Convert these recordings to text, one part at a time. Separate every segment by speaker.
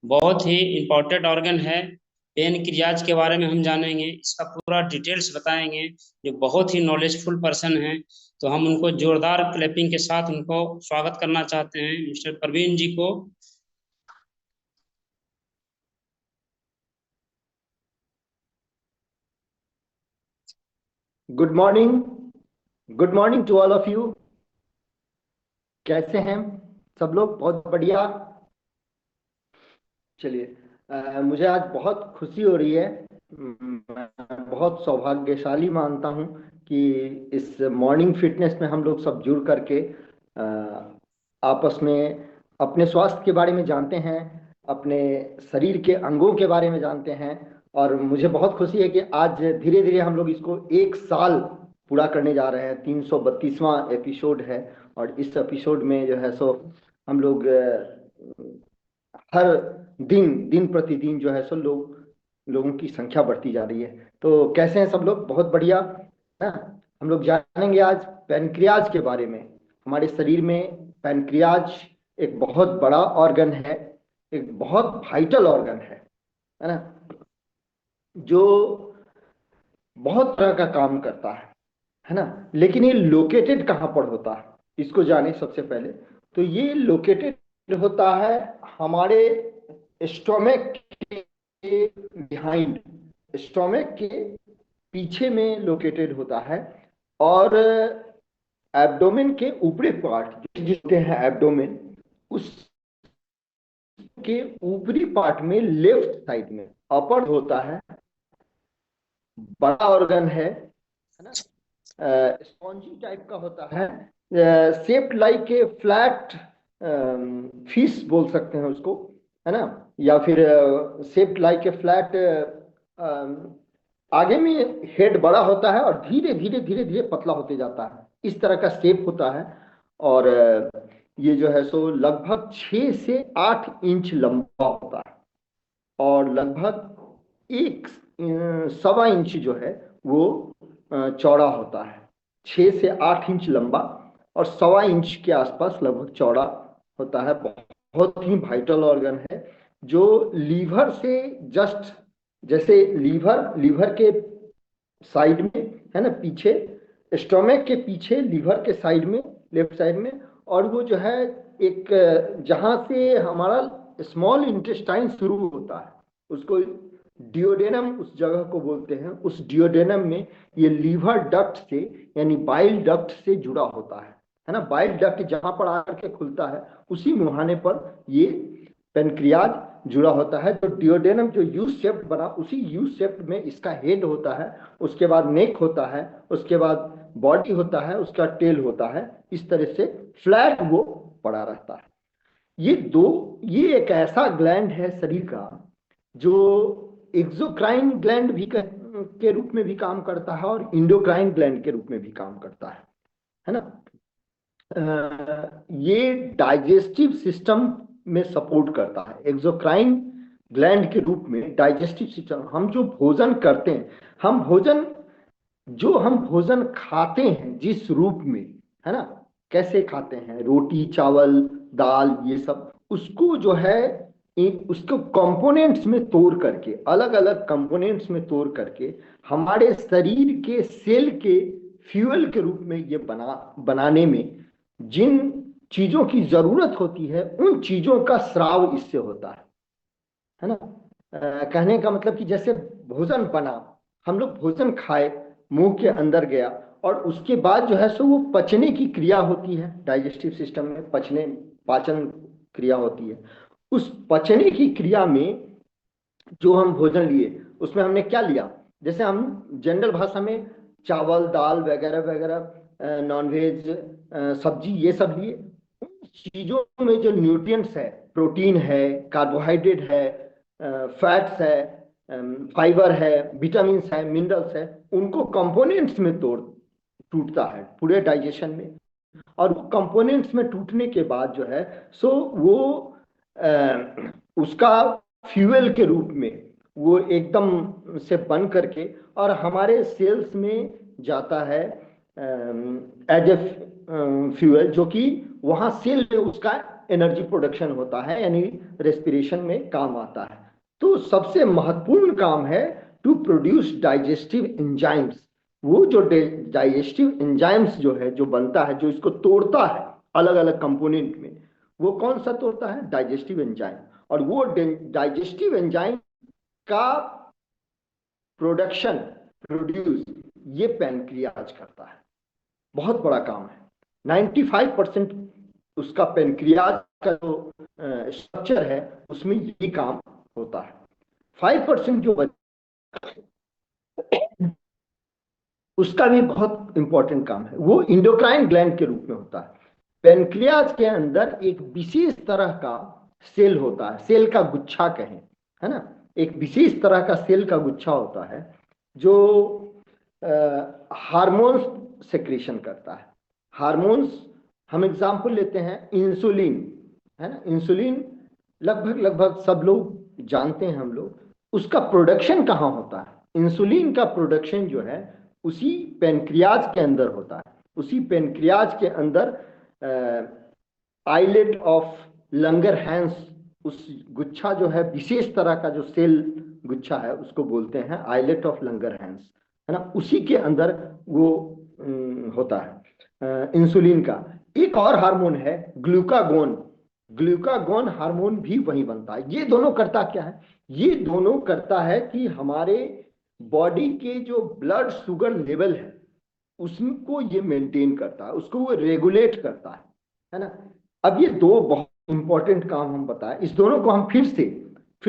Speaker 1: बहुत ही important organ है। Pancreas के बारे में हम जानेंगे, इसका पूरा डिटेल्स बताएंगे। जो बहुत ही नॉलेजफुल पर्सन है, तो हम उनको जोरदार क्लैपिंग के साथ उनको स्वागत करना चाहते हैं, मिस्टर प्रवीण जी को।
Speaker 2: Good morning. Good morning to all of you. कैसे हैं सब लोग? बहुत बढ़िया। चलिए, मुझे आज बहुत खुशी हो रही है। मैं बहुत सौभाग्यशाली मानता हूं कि इस मॉर्निंग फिटनेस में हम लोग सब जुड़ करके आपस में अपने स्वास्थ्य के बारे में जानते हैं, अपने शरीर के अंगों के बारे में जानते हैं। और मुझे बहुत खुशी है कि आज धीरे धीरे हम लोग इसको 1 साल पूरा करने जा रहे हैं। 332वां एपिसोड है। और इस एपिसोड में जो है सो हम लोग हर दिन दिन प्रतिदिन जो है सो लोगों की संख्या बढ़ती जा रही है। तो कैसे हैं सब लोग? बहुत बढ़िया है। हम लोग जानेंगे आज पैनक्रियाज के बारे में। हमारे शरीर में पैनक्रियाज एक बहुत बड़ा ऑर्गन है, एक बहुत वाइटल ऑर्गन है ना, जो बहुत तरह का काम करता है ना। लेकिन ये लोकेटेड कहाँ पर होता है, इसको जाने सबसे पहले। तो ये लोकेटेड होता है हमारे स्टोमक के बिहाइंड, स्टोमक के पीछे में लोकेटेड होता है। और एब्डोमेन के ऊपरी पार्ट जिसते हैं एब्डोमेन, उसके ऊपरी पार्ट में लेफ्ट साइड में अपर होता है। बड़ा ऑर्गन है ना। स्पॉन्जी टाइप का होता है, shaped like a flat fish बोल सकते हैं उसको, है ना। या फिर शेप्ड लाइक ए फ्लैट, आगे में हेड बड़ा होता है और धीरे धीरे धीरे धीरे पतला होते जाता है। इस तरह का शेप होता है। और ये जो है सो लगभग 6 से 8 इंच लंबा होता है। और लगभग एक सवा इंच जो है वो चौड़ा होता है। 6 से 8 इंच लंबा और सवा इंच के आसपास लगभग चौड़ा होता है। बहुत ही वाइटल ऑर्गन है, जो लीवर से जस्ट, जैसे लीवर लीवर के साइड में है ना, पीछे स्टोमक के पीछे लीवर के साइड में, लेफ्ट साइड में। और वो जो है एक, जहां से हमारा स्मॉल इंटेस्टाइन शुरू होता है उसको डियोडेनम उस जगह को बोलते हैं। उस डियोडेनम में ये लीवर डक्ट से, यानी बाइल डक्ट से जुड़ा होता है ना। बाइल डक्ट जहां पर आकर के खुलता है उसी मुहाने पर ये पेनक्रियाज जुड़ा होता है। तो डियोडेनम जो यू शेप्ड बना, उसी यू शेप्ड में इसका हेड होता है। उसके बाद नेक होता है, उसके बाद बॉडी होता है, उसका टेल होता है। इस तरह से फ्लैट वो पड़ा रहता है। ये एक ऐसा ग्लैंड है शरीर का जो एक्सोक्राइन ग्लैंड भी के रूप में भी काम करता है और इंडोक्राइन ग्लैंड के रूप में भी काम करता है ना। ये डाइजेस्टिव सिस्टम में सपोर्ट करता है। एक्सोक्राइन ग्लैंड के रूप में डाइजेस्टिव सिस्टम, हम जो भोजन करते हैं, हम भोजन खाते हैं जिस रूप में, है ना, कैसे खाते हैं, रोटी चावल दाल ये सब, उसको जो है उसको कंपोनेंट्स में तोड़ करके, अलग अलग कंपोनेंट्स में तोड़ करके हमारे शरीर के सेल के फ्यूल के रूप में ये बनाने में जिन चीजों की जरूरत होती है, उन चीजों का स्राव इससे होता है ना। कहने का मतलब कि जैसे भोजन बना, हम लोग भोजन खाए, मुंह के अंदर गया, और उसके बाद जो है सो वो पचने की क्रिया होती है। डाइजेस्टिव सिस्टम में पाचन क्रिया होती है। उस पचने की क्रिया में जो हम भोजन लिए, उसमें हमने क्या लिया, जैसे हम जनरल भाषा में चावल दाल वगैरह वगैरह, नॉनवेज, सब्जी ये सब लिए। उन चीजों में जो न्यूट्रिएंट्स है, प्रोटीन है, कार्बोहाइड्रेट है, फैट्स है, फाइबर है, विटामिन्स है, मिनरल्स है, उनको कंपोनेंट्स में टूटता है पूरे डाइजेशन में। और वो कंपोनेंट्स में टूटने के बाद जो है सो वो उसका फ्यूल के रूप में वो एकदम से बन करके और हमारे सेल्स में जाता है एज ए फ्यूल, जो कि वहां सेल में उसका एनर्जी प्रोडक्शन होता है, यानी रेस्पिरेशन में काम आता है। तो सबसे महत्वपूर्ण काम है टू प्रोड्यूस डाइजेस्टिव एंजाइम्स। वो जो डाइजेस्टिव एंजाइम्स जो है, जो बनता है, जो इसको तोड़ता है अलग अलग कंपोनेंट में, वो कौन सा तोड़ता है? Digestive enzyme. और वो डाइजेस्टिव एंजाइम का प्रोड्यूस ये पैनक्रियाज करता है। बहुत बड़ा काम है। 95% उसका पैनक्रियाज का जो स्ट्रक्चर है उसमें यही काम होता है। 5% जो उसका भी बहुत इंपॉर्टेंट काम है, वो इंडोक्राइन ग्लैंड के रूप में होता है। पैनक्रियाज के अंदर एक विशेष तरह का सेल होता है, सेल का गुच्छा कहें, है ना, एक विशेष तरह का सेल का गुच्छा होता है जो हार्मोन्स सेक्रेशन करता है। हार्मोन्स, हम एग्जांपल लेते हैं इंसुलिन, है ना। इंसुलिन लगभग सब लोग जानते हैं हम लोग। उसका प्रोडक्शन कहाँ होता है? इंसुलिन का प्रोडक्शन जो है उसी पैनक्रियाज के अंदर होता है। उसी पैनक्रियाज के अंदर आइलेट ऑफ लंगरहैंस, उस गुच्छा जो है, विशेष तरह का जो सेल गुच्छा है, उसको बोलते हैं आइलेट ऑफ लंगरहैंस, है ना। उसी के अंदर वो होता है इंसुलिन का। एक और हार्मोन है ग्लूकागोन। ग्लूकागोन हार्मोन भी वही बनता है। ये दोनों करता क्या है? ये दोनों करता है कि हमारे बॉडी के जो ब्लड शुगर लेवल है उसको ये मेंटेन करता है, उसको वो रेगुलेट करता है ना। अब ये दो बहुत इंपॉर्टेंट काम हम बताएं, इस दोनों को हम फिर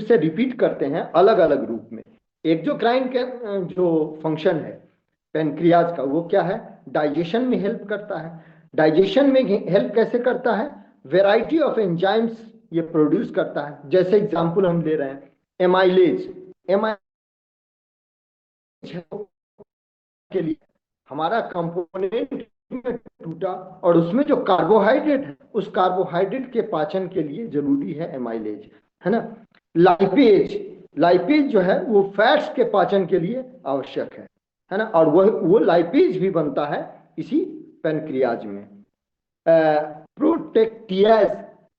Speaker 2: से रिपीट करते हैं अलग अलग रूप में। एक्सोक्राइन के जो फंक्शन है पैनक्रियाज का, वो क्या है? डाइजेशन में हेल्प करता है। डाइजेशन में हेल्प कैसे करता है? वेराइटी ऑफ एंजाइम्स ये प्रोड्यूस करता है। जैसे एग्जांपल हम ले रहे हैं एमाइलेज। के लिए हमारा कंपोनेंट में टूटा और उसमें जो कार्बोहाइड्रेट है, उस कार्बोहाइड्रेट के पाचन के लिए जरूरी है एमाइलेज, है ना। लाइपेज जो है वो फैट्स के पाचन के लिए आवश्यक है ना। और वो लाइपेज भी बनता है इसी पैनक्रियाज में।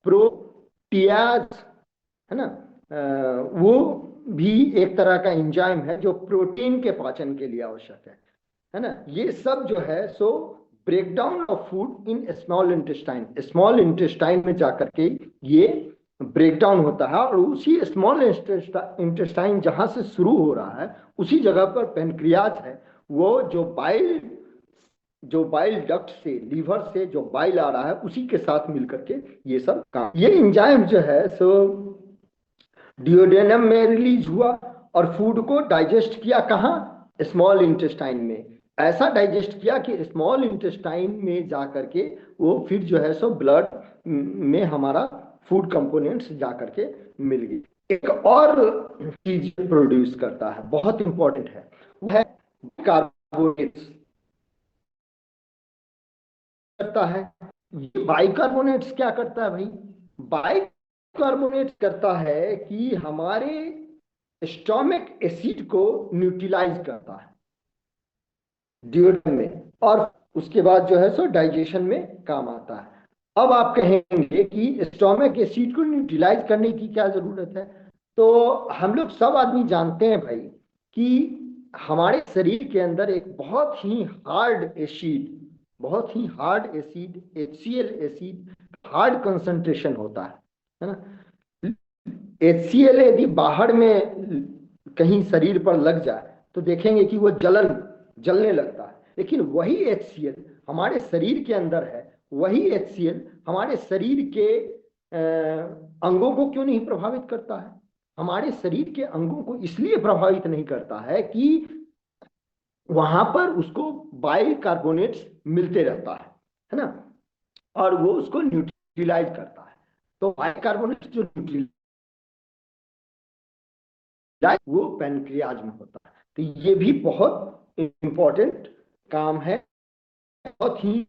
Speaker 2: प्रोटियाज है ना, वो भी एक तरह का एंजाइम है जो प्रोटीन के पाचन के लिए आवश्यक है ना। ये सब जो है सो breakdown of food in small intestine में जाकर के ये ब्रेकडाउन होता है। और उसी स्मॉल इंटेस्टाइन जहां से शुरू हो रहा है उसी जगह पर पैनक्रियाज है। वो जो बाइल डक्ट से, लीवर से जो बाइल आ रहा है उसी के साथ मिलकर के ये सब काम, ये एंजाइम जो है सो डिओडेनम में रिलीज हुआ और फूड को डाइजेस्ट किया। कहाँ? स्मॉल इंटेस्टाइन में। ऐसा डाइजेस्ट किया कि स्मॉल इंटेस्टाइन में जाकर के वो फिर जो है सो ब्लड में हमारा फूड कंपोनेंट्स जाकर के मिल गई। एक और चीज प्रोड्यूस करता है, बहुत इंपॉर्टेंट है, वो है कार्बोनेट्स करता है। बाइकार्बोनेट्स क्या करता है भाई? बाइकार्बोनेट्स करता है कि हमारे स्टोमिक एसिड को न्यूट्रलाइज करता है डिओडेनम में, और उसके बाद जो है सो डाइजेशन में काम आता है। अब आप कहेंगे कि स्टोमिक एसिड को न्यूट्रलाइज करने की क्या जरूरत है? तो हम लोग सब आदमी जानते हैं भाई कि हमारे शरीर के अंदर एक बहुत ही hard acid HCl acid hard concentration होता है ना। HCl यदि बाहर में कहीं शरीर पर लग जाए तो देखेंगे कि वो जलने लगता है। लेकिन वही HCl हमारे शरीर के अंदर है, वही HCl हमारे शरीर के अंगों को क्यों नहीं प्रभावित करता है? हमारे शरीर के अंगों को इसलिए प्रभावित नहीं करता है कि वहां पर उसको बाइकार्बोनेट्स मिलते रहता है ना, और वो उसको न्यूट्रलाइज करता है। तो बाइकार्बोनेट्स जो न्यूट्रलाइज वो पैनक्रियाज में होता है। तो ये भी बहुत इंपॉर्टेंट काम है, बहुत ही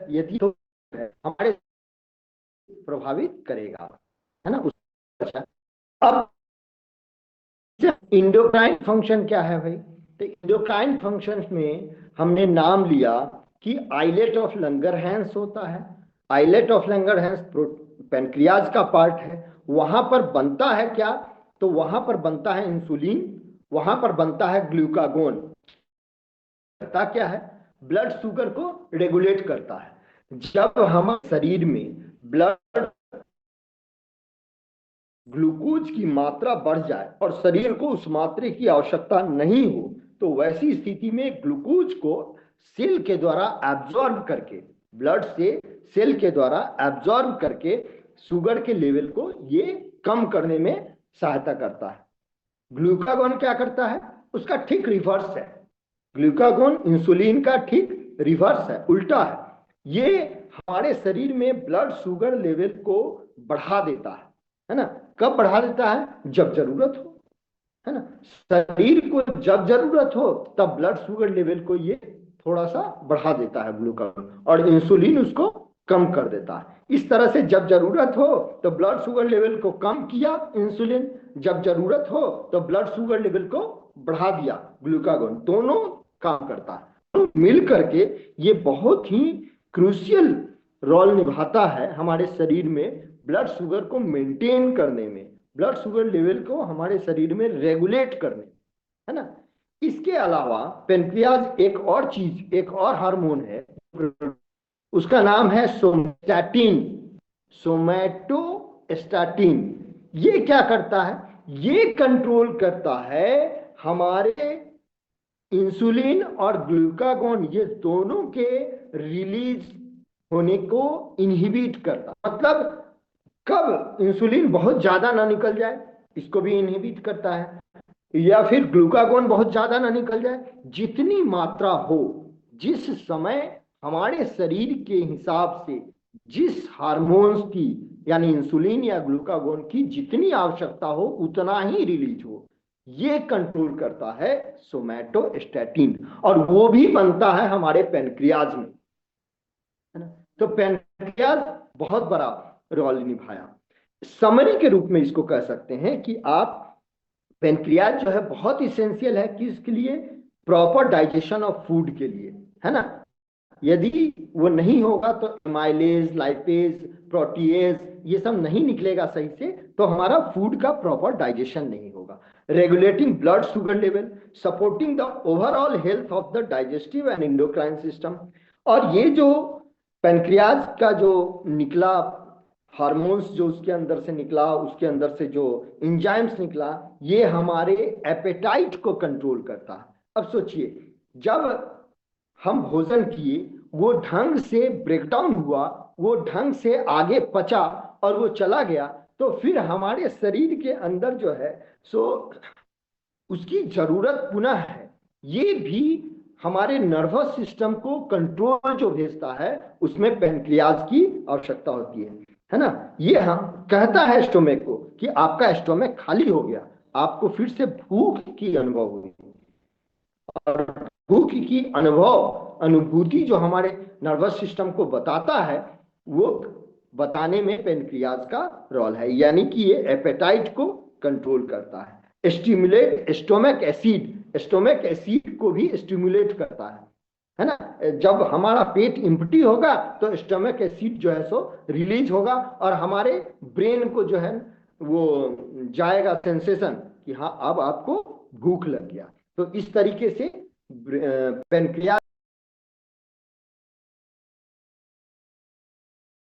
Speaker 2: यदि तो हमारे प्रभावित करेगा, है ना। अच्छा, अब इंडोक्राइन फंक्शन क्या है भाई? तो इंडोक्राइन फंक्शन में हमने नाम लिया कि आइलेट ऑफ लंगरहैंस होता है, आइलेट ऑफ लैंगरहैंस पेनक्रियाज का पार्ट है, वहां पर बनता है क्या, तो वहां पर बनता है इंसुलिन, वहां पर बनता है ग्लूकागोन। करता क्या है, ब्लड शुगर को रेगुलेट करता है। जब हमारे शरीर में ब्लड ग्लूकोज की मात्रा बढ़ जाए और शरीर को उस मात्रा की आवश्यकता नहीं हो, तो वैसी स्थिति में ग्लूकोज को सेल के द्वारा एब्जॉर्ब करके, ब्लड से सेल के द्वारा एब्जॉर्ब करके शुगर के लेवल को ये कम करने में सहायता करता है। ग्लूकागोन क्या करता है, उसका ठीक रिवर्स है। ग्लूकागोन इंसुलिन का ठीक रिवर्स है, उल्टा है। ये हमारे शरीर में ब्लड शुगर लेवल को बढ़ा देता है ना। कब बढ़ा देता है, जब जरूरत हो, है ना। शरीर को जब जरूरत हो तब ब्लड शुगर लेवल को ये थोड़ा सा बढ़ा देता है ग्लूकागोन, और इंसुलिन उसको कम कर देता है। इस तरह से जब जरूरत हो तो ब्लड शुगर लेवल को कम किया इंसुलिन, जब जरूरत हो तो ब्लड शुगर लेवल को बढ़ा दिया ग्लूकागोन, दोनों काम करता है। तो मिल करके ये बहुत ही क्रूशियल रोल निभाता है हमारे शरीर में ब्लड शुगर को मेंटेन करने में, ब्लड शुगर लेवल को हमारे शरीर में रेगुलेट करने, है ना। इसके अलावा पेनक्रियाज एक और चीज, एक और हार्मोन है, उसका नाम है सोमैटोस्टैटिन। सोमैटोस्टैटिन ये क्या करता है, ये कंट्रोल करता है हमारे इंसुलिन और ग्लूकागोन, ये दोनों के रिलीज होने को इनहिबिट करता। मतलब कब इंसुलिन बहुत ज्यादा ना निकल जाए, इसको भी इनहिबिट करता है, या फिर ग्लूकागोन बहुत ज्यादा ना निकल जाए। जितनी मात्रा हो, जिस समय हमारे शरीर के हिसाब से जिस हार्मोन्स की यानी इंसुलिन या ग्लूकागोन की जितनी आवश्यकता हो उतना ही रिलीज हो, ये कंट्रोल करता है सोमैटोस्टैटिन, और वो भी बनता है हमारे पेनक्रियाज में, है ना। तो पेनक्रियाज बहुत बड़ा रोल निभाया। समरी के रूप में इसको कह सकते हैं कि आप पेनक्रियाज जो है बहुत इसेंशियल है किसके लिए, प्रॉपर डाइजेशन ऑफ फूड के लिए, है ना। यदि वो नहीं होगा तो एमाइलेज, लाइपेज, प्रोटीएज ये सब नहीं निकलेगा सही से, तो हमारा फूड का प्रॉपर डाइजेशन नहीं होगा। Regulating blood sugar level, supporting the overall health of the digestive and endocrine system. और ये जो पेनक्रियाज का जो निकला हार्मोन्स, जो उसके अंदर से निकला, उसके अंदर से जो इंजाइम्स निकला, ये हमारे एपेटाइट को कंट्रोल करता है। अब सोचिए, जब हम भोजन किए, वो ढंग से ब्रेकडाउन हुआ, वो ढंग से आगे पचा और वो चला गया, तो फिर हमारे शरीर के अंदर जो है सो उसकी जरूरत पुनः है। ये भी हमारे नर्वस सिस्टम को कंट्रोल जो भेजता है, उसमें पेनक्रियाज की आवश्यकता होती है ना। ये हम कहता है स्टोमक को कि आपका स्टोमक खाली हो गया, आपको फिर से भूख की अनुभव हुई, और भूख की अनुभूति जो हमारे नर्वस सिस्टम को बताता है, वो बताने में पेनक्रियाज का रोल है, यानी कि ये एपेटाइट को कंट्रोल करता है। Stimulate stomach acid, stomach acid को भी स्टिमुलेट करता है ना। जब हमारा पेट इम्प्टी होगा तो स्टोमक एसिड जो है सो रिलीज होगा, और हमारे ब्रेन को जो है वो जाएगा सेंसेशन कि हाँ अब आपको भूख लग गया। तो इस तरीके से पेनक्रियाज